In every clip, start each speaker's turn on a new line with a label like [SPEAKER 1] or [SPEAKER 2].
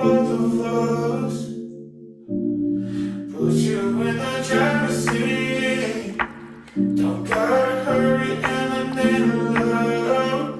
[SPEAKER 1] both of us. Put you in the driver's seat. Don't gotta hurry and I'm in love.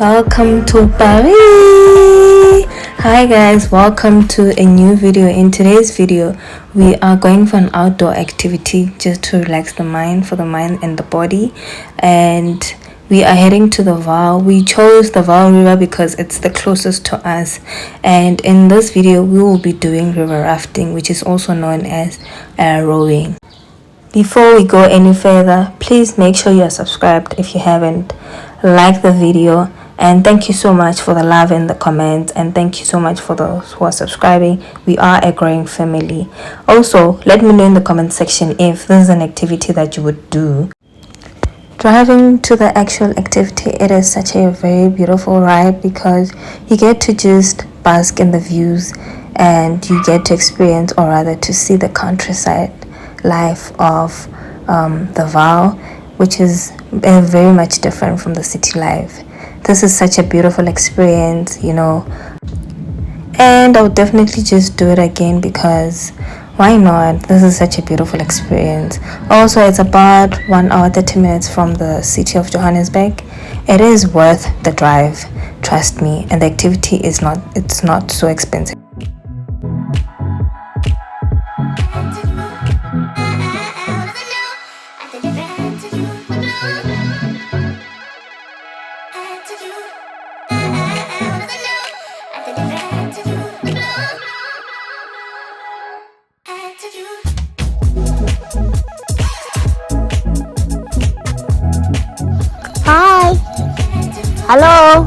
[SPEAKER 2] Welcome to Parys. Hi guys, welcome to a new video. In today's video we are going for an outdoor activity just to relax the mind, for the mind and the body, and we are heading to the Vaal. We chose the Vaal river because it's the closest to us, and in this video we will be doing river rafting, which is also known as rowing. Before we go any further, please make sure you are subscribed if you haven't, like the video, and thank you so much for the love in the comments, and thank you so much for those who are subscribing. We are a growing family. Also, let me know in the comment section if this is an activity that you would do. Driving to the actual activity, it is such a very beautiful ride because you get to just bask in the views and you get to experience, or rather to see, the countryside life of the Vaal, which is very much different from the city life. This is such a beautiful experience, you know, and I would definitely just do it again because why not? This is such a beautiful experience. Also, it's about 1 hour 30 minutes from the city of Johannesburg. It is worth the drive, trust me, and the activity is not so expensive.
[SPEAKER 3] Hi. Hello.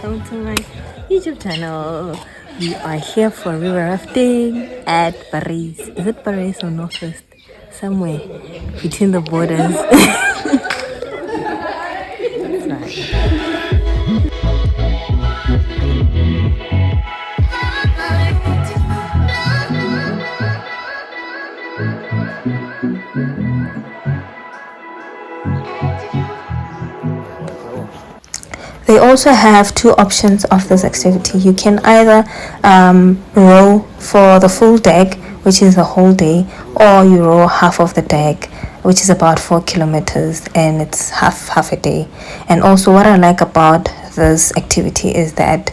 [SPEAKER 3] Welcome to my YouTube channel. We are here for river rafting at Parys. Is it Parys or Northwest? Somewhere between the borders.
[SPEAKER 2] They also have two options of this activity. You can either row for the full deck, which is a whole day, or you row half of the deck, which is about 4 kilometers, and it's half a day. And also, what I like about this activity is that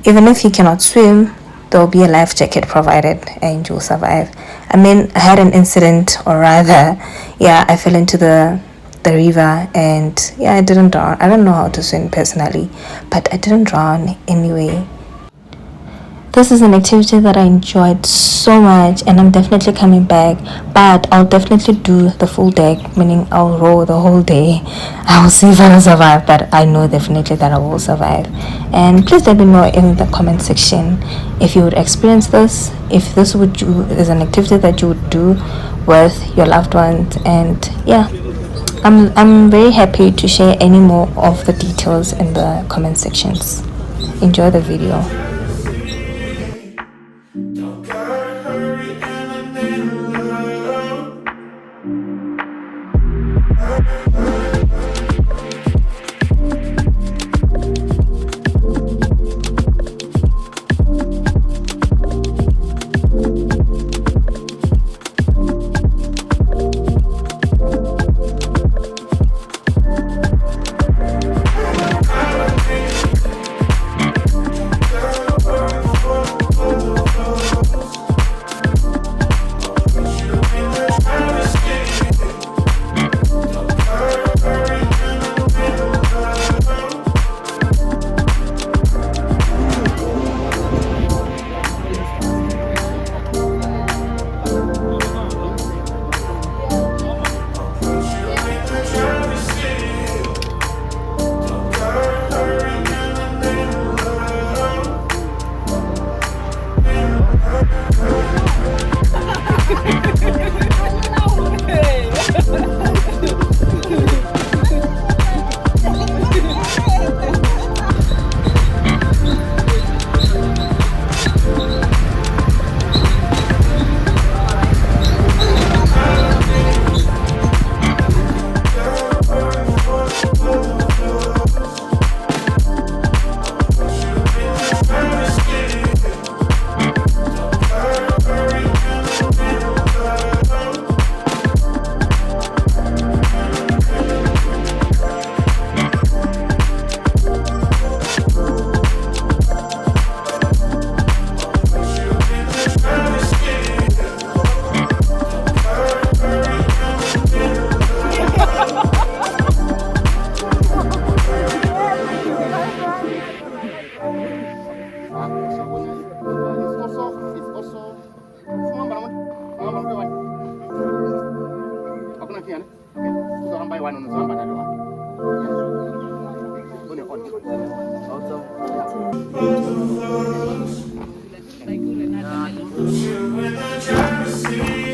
[SPEAKER 2] even if you cannot swim, there'll be a life jacket provided and you'll survive. I mean, I had an incident, or rather, yeah, I fell into the river, and yeah, I didn't drown. I don't know how to swim personally, but I didn't drown anyway. This is an activity that I enjoyed so much, and I'm definitely coming back, but I'll definitely do the full deck, meaning I'll row the whole day. I will see if I will survive, but I know definitely that I will survive. And please let me know in the comment section if you would experience this, if this is an activity that you would do with your loved ones. And yeah, I'm very happy to share any more of the details in the comment sections. Enjoy the video.
[SPEAKER 1] Don't gotta hurry and I'm in love. Both of us, you in the driver's seat.